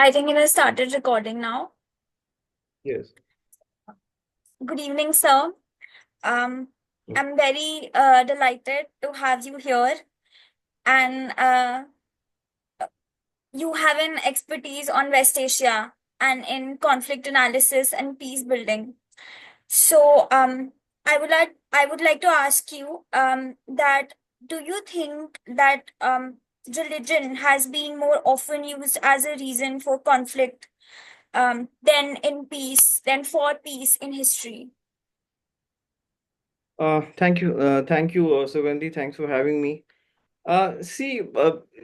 I think it has started recording now. Yes. Good evening, sir. Um, I'm very delighted to have you here, and you have an expertise on West Asia and in conflict analysis and peace building. So, I would like to ask you that do you think that religion has been more often used as a reason for conflict than for peace in history? Thank you. Thank you, Sugandhi. Thanks for having me. See,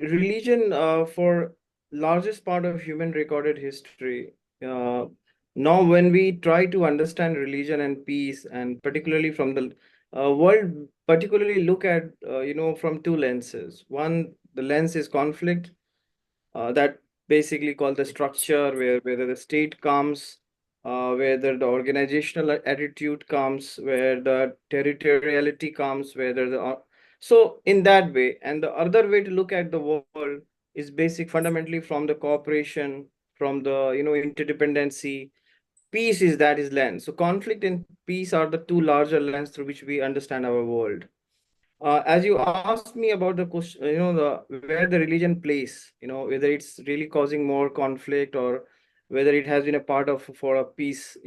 religion for largest part of human recorded history. Uh, Now, when we try to understand religion and peace, and particularly from the world, particularly look at from two lenses. One, the lens is conflict, that basically called the structure where whether the state comes, whether the organizational attitude comes, where the territoriality comes, whether the so in that way. And the other way to look at the world is basic fundamentally from the cooperation, from the interdependency. Peace is that is lens. So conflict and peace are the two larger lens through which we understand our world. As you asked me about the question, the where the religion plays, whether it's really causing more conflict or whether it has been a part of for a peace,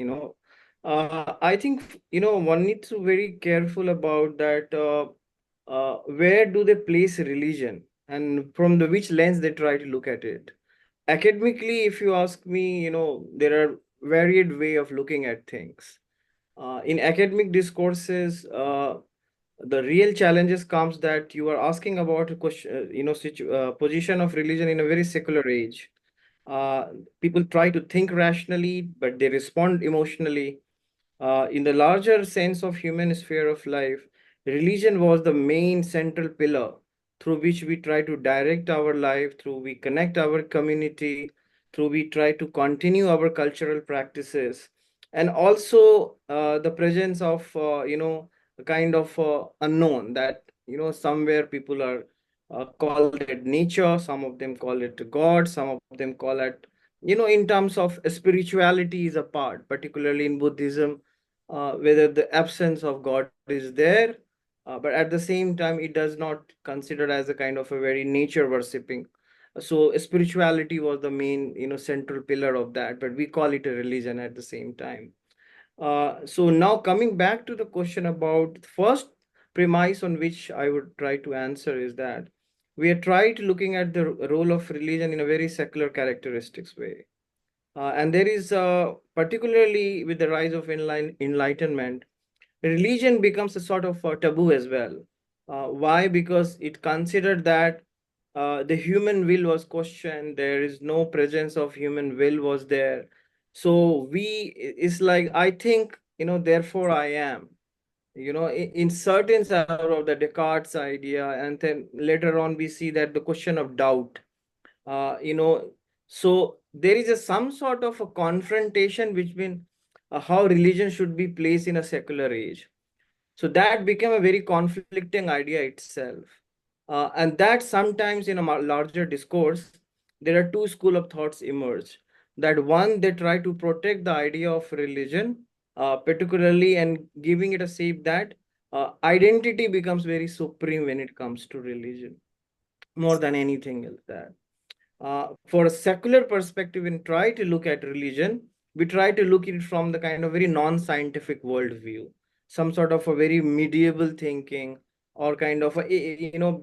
I think one needs to very careful about that. Where do they place religion, and from the which lens they try to look at it? Academically, if you ask me, there are varied way of looking at things. In academic discourses, the real challenges comes that you are asking about a question, position of religion in a very secular age. uh, People try to think rationally but they respond emotionally. In the larger sense of human sphere of life, religion was the main central pillar through which we try to direct our life, through we connect our community, through we try to continue our cultural practices, and also the presence of a kind of unknown that somewhere people are called it nature, some of them call it God, some of them call it in terms of spirituality is a part, particularly in Buddhism, whether the absence of God is there, but at the same time, it does not consider as a kind of a very nature worshipping. So spirituality was the main, central pillar of that, but we call it a religion at the same time. So now coming back to the question about the first premise on which I would try to answer is that we are trying to looking at the role of religion in a very secular characteristics way. And there is, particularly with the rise of enlightenment, religion becomes a sort of a taboo as well. Why? Because it considered that the human will was questioned. There is no presence of human will was there. So it's like, I think, therefore I am. In certain sort of the Descartes idea, and then later on we see that the question of doubt, uh, you know so there is some sort of a confrontation between how religion should be placed in a secular age. So that became a very conflicting idea itself. And that sometimes in a larger discourse, there are two school of thoughts emerge. That one, they try to protect the idea of religion, particularly, and giving it a shape that identity becomes very supreme when it comes to religion, more than anything else. That for a secular perspective and try to look at religion, we try to look at it from the kind of very non-scientific worldview, some sort of a very medieval thinking, or kind of a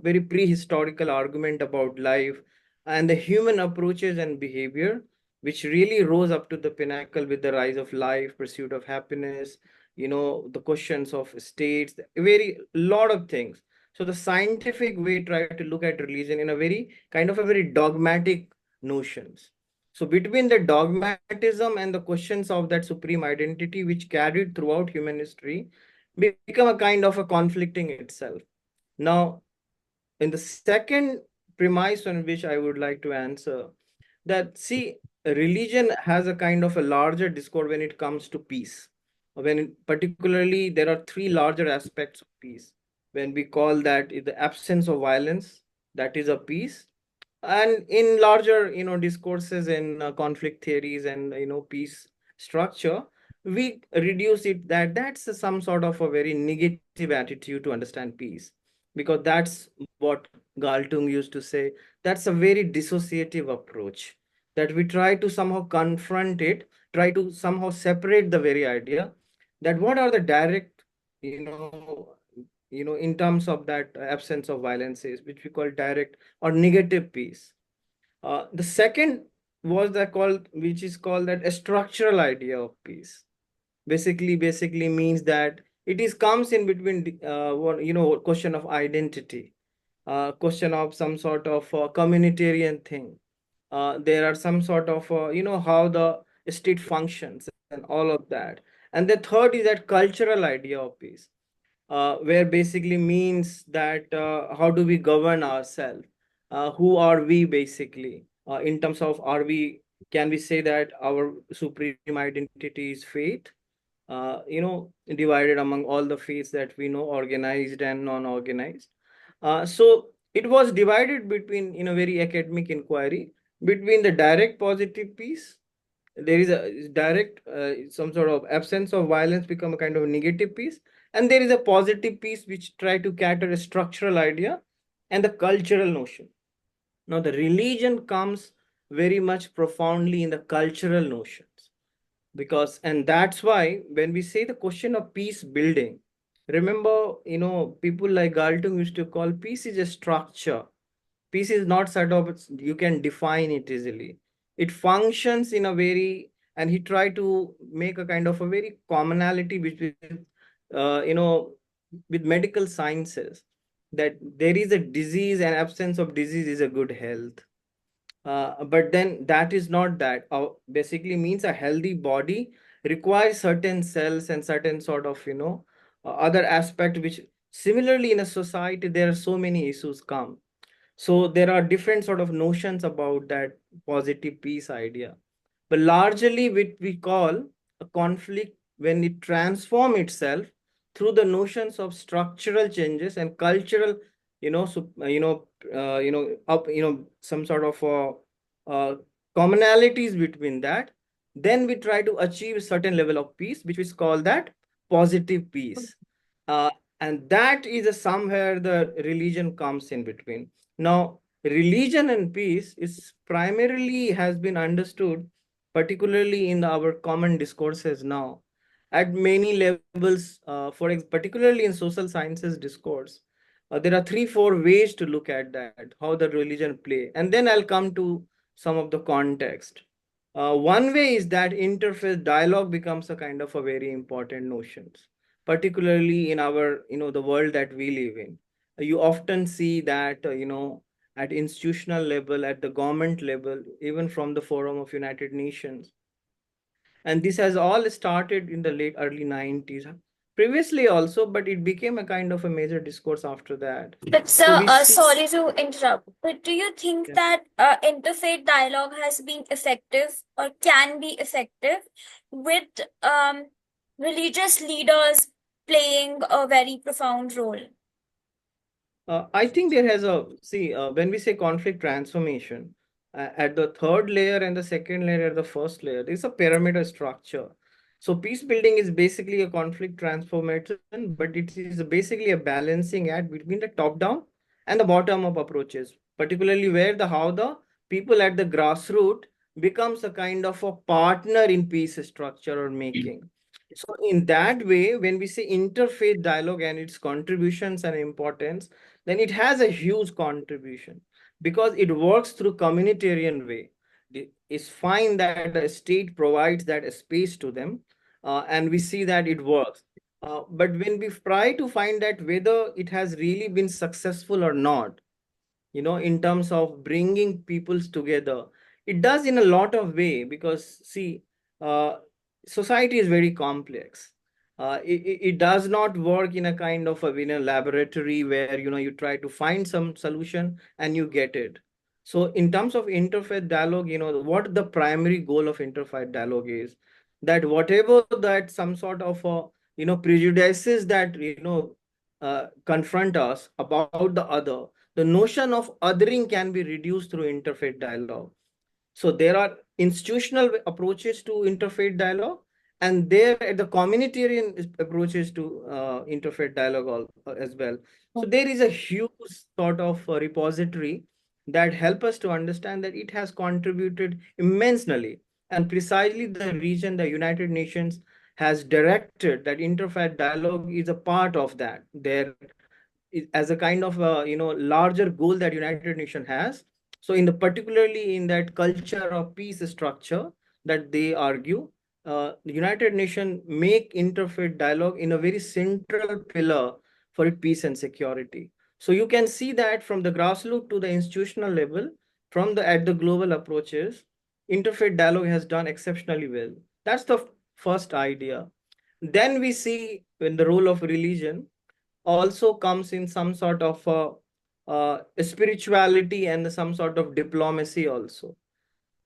very prehistorical argument about life and the human approaches and behavior, which really rose up to the pinnacle with the rise of life, pursuit of happiness, the questions of states, very lot of things. So the scientific way try to look at religion in a very kind of a very dogmatic notions. So between the dogmatism and the questions of that supreme identity, which carried throughout human history, become a kind of a conflicting itself. Now, in the second premise on which I would like to answer, that see, religion has a kind of a larger discord when it comes to peace. Particularly there are three larger aspects of peace. When we call that the absence of violence, that is a peace. And in larger, discourses in conflict theories and, peace structure, we reduce it that that's some sort of a very negative attitude to understand peace, because that's what Galtung used to say. That's a very dissociative approach, that we try to somehow confront it, try to somehow separate the very idea that what are the direct, in terms of that absence of violence is, which we call direct or negative peace. The second was the called, which is called that a structural idea of peace. Basically means that it is comes in between question of identity, question of some sort of communitarian thing. There are some sort of how the state functions and all of that. And the third is that cultural idea of peace, where basically means that how do we govern ourselves? Who are we basically? In terms of, can we say that our supreme identity is faith? Divided among all the faiths that we know, organized and non-organized. So it was divided between, in a very academic inquiry, between the direct positive peace. There is a direct some sort of absence of violence become a kind of negative piece, and there is a positive piece which try to cater a structural idea and the cultural notion. Now the religion comes very much profoundly in the cultural notions, because, and that's why when we say the question of peace building, remember, people like Galtung used to call peace is a structure. Peace is not sort of you can define it easily. It functions in a very, and he tried to make a kind of a very commonality between with medical sciences, that there is a disease and absence of disease is a good health. But then that is not that. Basically means a healthy body requires certain cells and certain sort of, other aspect, which similarly in a society there are so many issues come. So there are different sort of notions about that positive peace idea. But largely what we call a conflict, when it transform itself through the notions of structural changes and cultural, some sort of uh, commonalities between that, then we try to achieve a certain level of peace, which is called that positive peace. Uh, and that is somewhere the religion comes in between. Now, religion and peace is primarily has been understood, particularly in our common discourses now, at many levels. Particularly in social sciences discourse, there are three, four ways to look at that, how the religion play, and then I'll come to some of the context. One way is that interfaith dialogue becomes a kind of a very important notion, particularly in our, the world that we live in. You often see that, at institutional level, at the government level, even from the forum of United Nations. And this has all started in the late early 90s. Previously also, but it became a kind of a major discourse after that. But So sir, we see. sorry to interrupt, but do you think Yeah. that interfaith dialogue has been effective or can be effective with religious leaders playing a very profound role? I think there has a, see, when we say conflict transformation, at the third layer and the second layer, the first layer, there's a pyramidal structure. So peace building is basically a conflict transformation, but it is basically a balancing act between the top down and the bottom up approaches, particularly where the how the people at the grassroots becomes a kind of a partner in peace structure or making. So in that way, when we say interfaith dialogue and its contributions and importance, then it has a huge contribution, because it works through communitarian way. It's fine that the state provides that space to them, and we see that it works. But when we try to find that whether it has really been successful or not, in terms of bringing peoples together, it does in a lot of way, because see, uh, society is very complex. It does not work in a kind of in a laboratory where, you try to find some solution and you get it. So in terms of interfaith dialogue, what the primary goal of interfaith dialogue is, that whatever that some sort of prejudices that confront us about the other, the notion of othering can be reduced through interfaith dialogue. So there are institutional approaches to interfaith dialogue, and there are the communitarian approaches to interfaith dialogue as well. So there is a huge sort of repository that help us to understand that it has contributed immensely. And precisely the reason the United Nations has directed that interfaith dialogue is a part of that. There as a kind of larger goal that United Nations has. So in the particularly in that culture of peace structure that they argue, the United Nations make interfaith dialogue in a very central pillar for its peace and security. So you can see that from the grassroots to the institutional level, from the at the global approaches, interfaith dialogue has done exceptionally well. That's the first idea. Then we see in the role of religion also comes in some sort of spirituality and some sort of diplomacy also.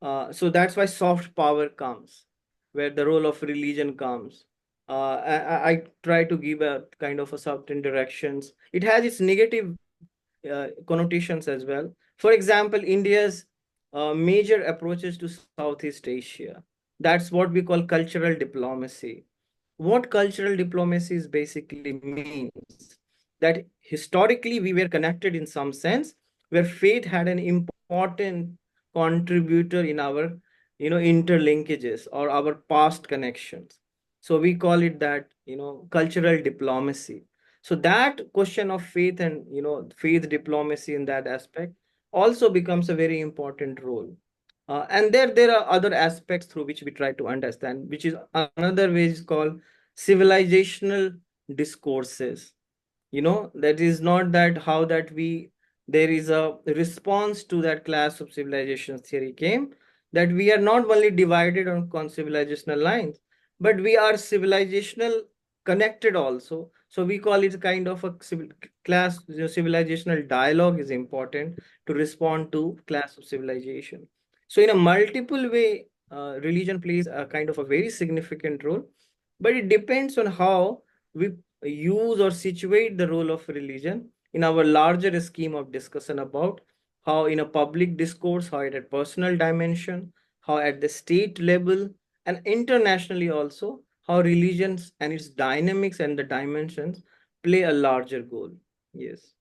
So that's why soft power comes, where the role of religion comes. I try to give a kind of a certain directions. It has its negative connotations as well. For example, India's major approaches to Southeast Asia. That's what we call cultural diplomacy. What cultural diplomacy is basically means that historically we were connected in some sense, where faith had an important contributor in our interlinkages or our past connections. So we call it that cultural diplomacy. So that question of faith and faith diplomacy in that aspect also becomes a very important role. And there are other aspects through which we try to understand, which is another way is called civilizational discourses. That is not that how that we there is a response to that class of civilization theory came, that we are not only divided on civilizational lines, but we are civilizational connected also. So we call it kind of a class civilizational dialogue is important to respond to class of civilization. So in a multiple way, religion plays a kind of a very significant role, but it depends on how we use or situate the role of religion in our larger scheme of discussion about how in a public discourse, how at a personal dimension, how at the state level, and internationally also, how religions and its dynamics and the dimensions play a larger goal. Yes.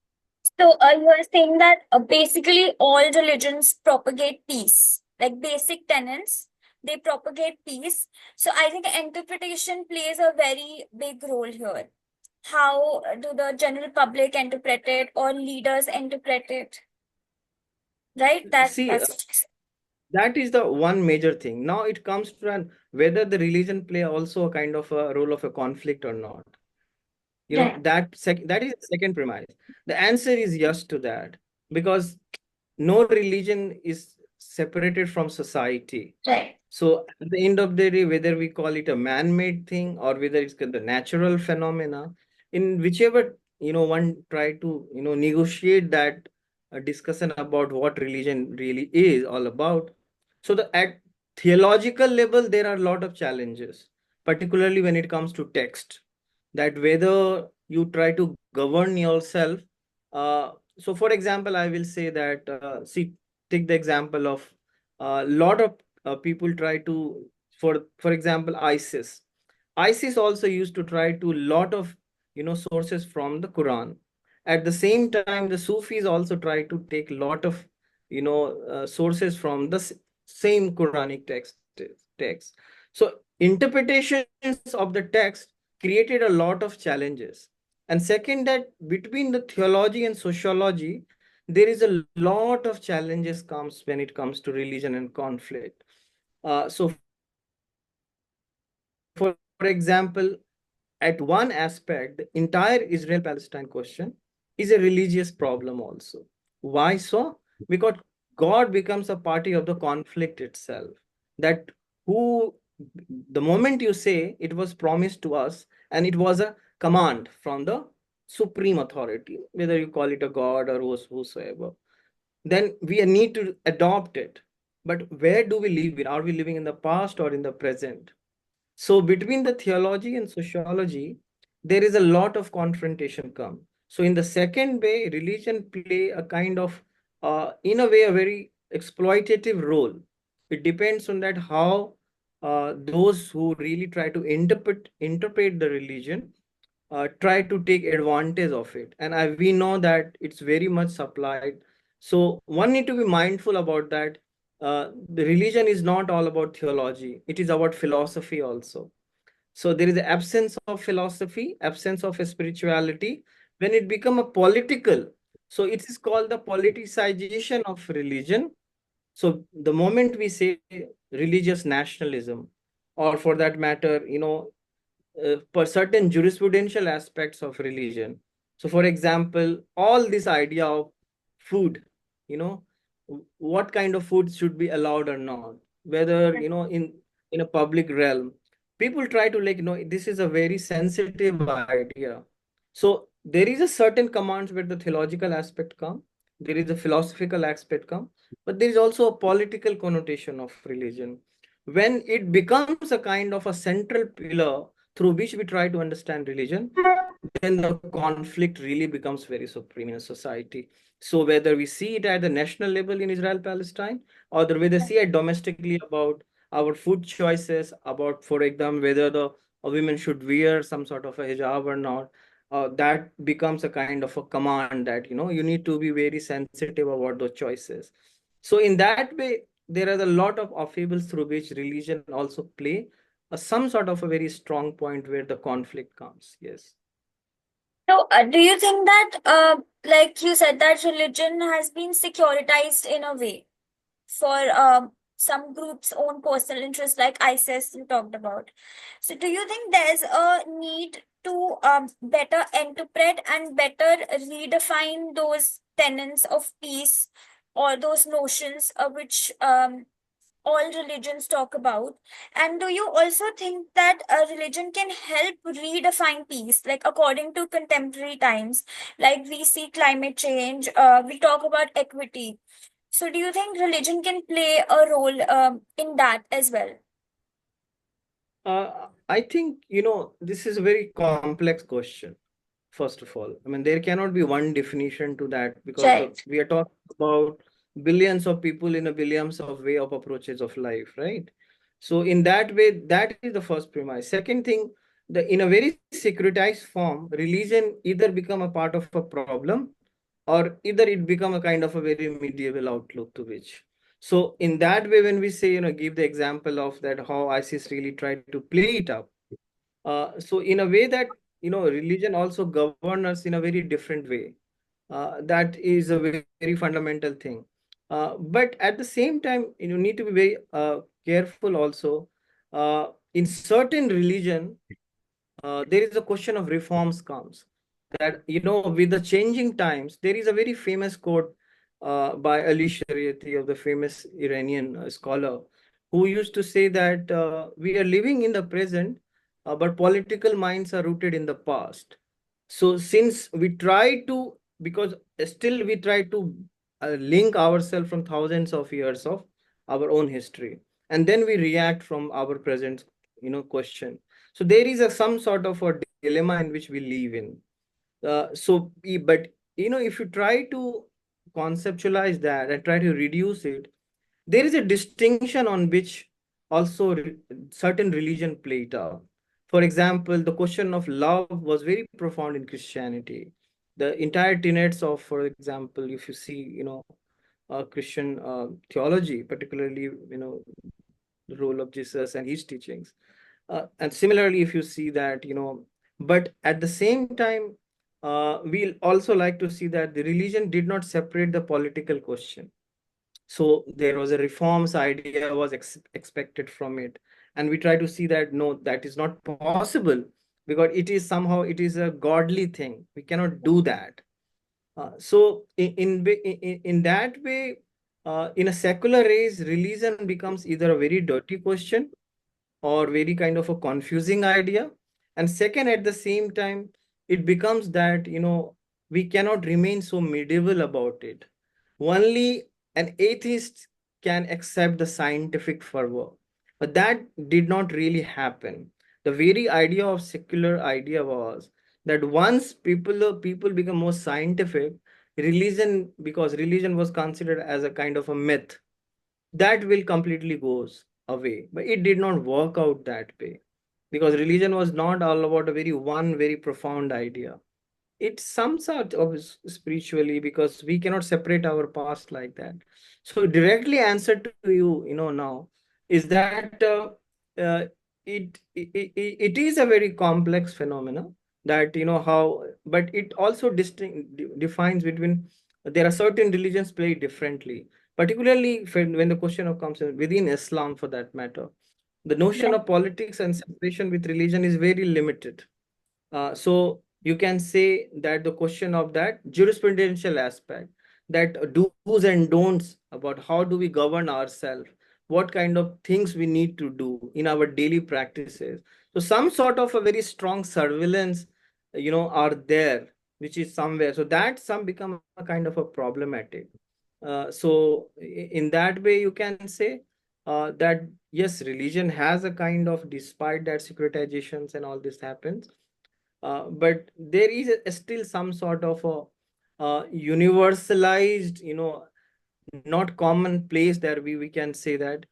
So you are saying that basically all religions propagate peace, like basic tenets, they propagate peace. So I think interpretation plays a very big role here. How do the general public interpret it or leaders interpret it? Right? See, That's that is the one major thing. Now it comes to whether the religion play also a kind of a role of a conflict or not. right. That is the second premise. The answer is yes to that, because no religion is separated from society. Right. So at the end of the day, whether we call it a man-made thing or whether it's the natural phenomena, in whichever one try to negotiate that discussion about what religion really is all about. So the at theological level, there are a lot of challenges, particularly when it comes to text, that whether you try to govern yourself. So for example, I will say that see, take the example of a lot of people try to, for example, ISIS also used to try to lot of sources from the Quran. At the same time, the Sufis also try to take lot of sources from the same Quranic text. So interpretations of the text created a lot of challenges. And second, that between the theology and sociology, there is a lot of challenges comes when it comes to religion and conflict. So for example, at one aspect, the entire Israel-Palestine question is a religious problem also. Why so? Because God becomes a party of the conflict itself. That who, the moment you say it was promised to us, and it was a command from the supreme authority, whether you call it a God or whosoever, then we need to adopt it. But where do we live in? Are we living in the past or in the present? So between the theology and sociology, there is a lot of confrontation come. So in the second way, religion play a kind of, in a way, a very exploitative role. It depends on that how those who really try to interpret the religion try to take advantage of it. And we know that it's very much supplied. So one need to be mindful about that. The religion is not all about theology. It is about philosophy also. So there is the absence of philosophy, absence of spirituality. When it become a political, so it is called the politicization of religion. So the moment we say religious nationalism, or for that matter, for certain jurisprudential aspects of religion. So, for example, all this idea of food, you know, what kind of food should be allowed or not, whether in a public realm, people try to this is a very sensitive idea. So there is a certain commands where the theological aspect come, there is a philosophical aspect come, but there is also a political connotation of religion. When it becomes a kind of a central pillar through which we try to understand religion, then the conflict really becomes very supreme in a society. So whether we see it at the national level in Israel, Palestine, or the way they see it domestically about our food choices, about, for example, whether the women should wear some sort of a hijab or not, that becomes a kind of a command that, you need to be very sensitive about those choices. So in that way, there are a lot of fables through which religion also play some sort of a very strong point where the conflict comes. Yes. So, do you think that, like you said, that religion has been securitized in a way for some groups' own personal interests, like ISIS you talked about? So, do you think there's a need to better interpret and better redefine those tenets of peace or those notions which all religions talk about? And do you also think that a religion can help redefine peace, like according to contemporary times? Like we see climate change, we talk about equity. So, do you think religion can play a role in that as well? I think, this is a very complex question, first of all. I mean, there cannot be one definition to that because Right. we are talking about billions of people in a billions of way of approaches of life, right? So in that way, that is the first premise. Second thing, in a very securitized form, religion either become a part of a problem or either it become a kind of a very medieval outlook to which. So in that way, when we say, give the example of that how ISIS really tried to play it up. So in a way that, religion also governs us in a very different way. That is a very, very fundamental thing. But at the same time, you need to be very careful also. In certain religion, there is a question of reforms comes that with the changing times there is a very famous quote by Ali Shariati of the famous Iranian scholar who used to say that we are living in the present but political minds are rooted in the past. So since we try to, because still we try to link ourselves from thousands of years of our own history, and then we react from our present question. So there is some sort of a dilemma in which we live in. But if you try to conceptualize that and try to reduce it, there is a distinction on which also certain religion played out. For example, the question of love was very profound in Christianity. The entire tenets of, for example, if you see, Christian theology, particularly, the role of Jesus and his teachings. And similarly, if you see that, but at the same time, we'll also like to see that the religion did not separate the political question. So there was a reforms idea was expected from it. And we try to see that, no, that is not possible because it is somehow, it is a godly thing. We cannot do that. So in that way, in a secular race, religion becomes either a very dirty question or very kind of a confusing idea. And second, at the same time, it becomes that, we cannot remain so medieval about it. Only an atheist can accept the scientific fervor. But that did not really happen. The very idea of secular idea was that once people become more scientific, religion, because religion was considered as a kind of a myth, that will completely goes away. But it did not work out that way, because religion was not all about a very profound idea. It's some sort of spiritually, because we cannot separate our past like that. So directly answer to you, now, is that it is a very complex phenomena, that how, but it also defines between, there are certain religions play differently, particularly when the question of comes within Islam, for that matter, the notion Right. of politics and separation with religion is very limited. So you can say that the question of that jurisprudential aspect, that do's and don'ts about how do we govern ourselves, what kind of things we need to do in our daily practices. So some sort of a very strong surveillance, are there, which is somewhere. So that some become a kind of a problematic. So in that way, you can say that yes, religion has a kind of, despite that securitizations and all this happens, but there is still some sort of a universalized, not common place there, we can say that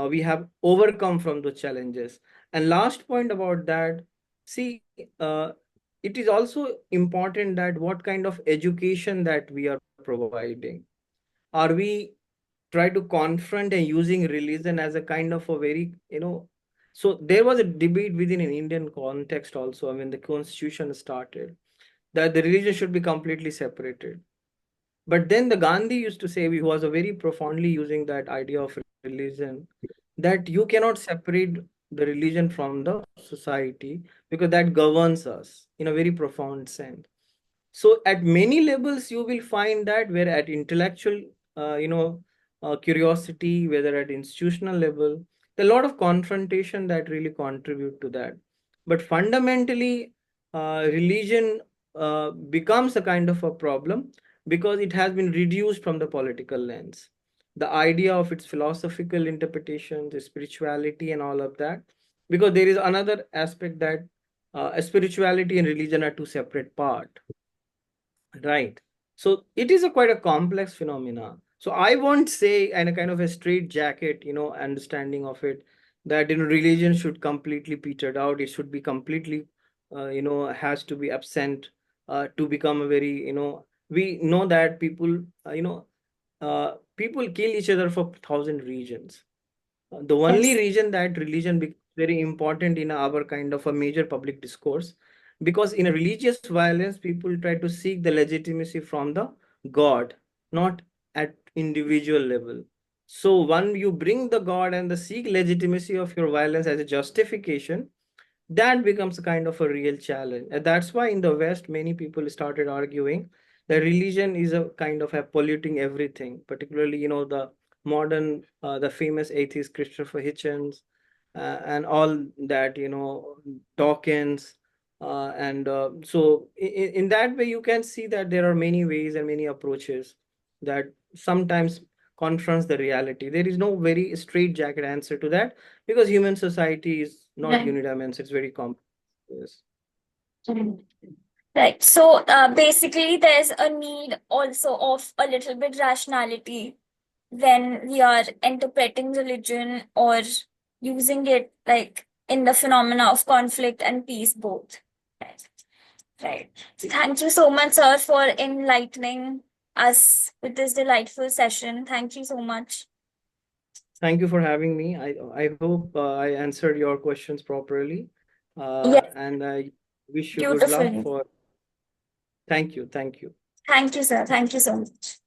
we have overcome from the challenges. And last point about that, see, it is also important that what kind of education that we are providing. Are we try to confront and using religion as a kind of a very, so there was a debate within an Indian context also when the constitution started, that the religion should be completely separated. But then the Gandhi used to say, he was a very profoundly using that idea of religion, that you cannot separate the religion from the society, because that governs us in a very profound sense. So at many levels, you will find that where at intellectual, curiosity, whether at institutional level, a lot of confrontation that really contribute to that. But fundamentally, religion becomes a kind of a problem, because it has been reduced from the political lens. The idea of its philosophical interpretation, the spirituality, and all of that, because there is another aspect that spirituality and religion are two separate parts. Right. So it is a quite a complex phenomena. So I won't say, and a kind of a straight jacket, understanding of it, that religion should completely petered out. It should be completely, has to be absent to become a very, we know that people, people kill each other for thousand reasons. The only Yes. reason that religion becomes very important in our kind of a major public discourse, because in a religious violence, people try to seek the legitimacy from the God, not at individual level. So when you bring the God and the seek legitimacy of your violence as a justification, that becomes a kind of a real challenge. And that's why in the West, many people started arguing that religion is a kind of a polluting everything, particularly, the modern, the famous atheist Christopher Hitchens, and all that, Dawkins. And so in that way, you can see that there are many ways and many approaches that sometimes confronts the reality. There is no very straight jacket answer to that, because human society is not Right. unidimensional, it's very complex. Yes. Mm. Right. So basically, there's a need also of a little bit rationality when we are interpreting religion or using it like in the phenomena of conflict and peace both. Right. Right. So thank you so much, sir, for enlightening us with this delightful session. Thank you so much. Thank you for having me. I hope I answered your questions properly, Yes, and I wish you good luck beautifully. for. Thank you. Thank you. Thank you, sir. Thank you so much.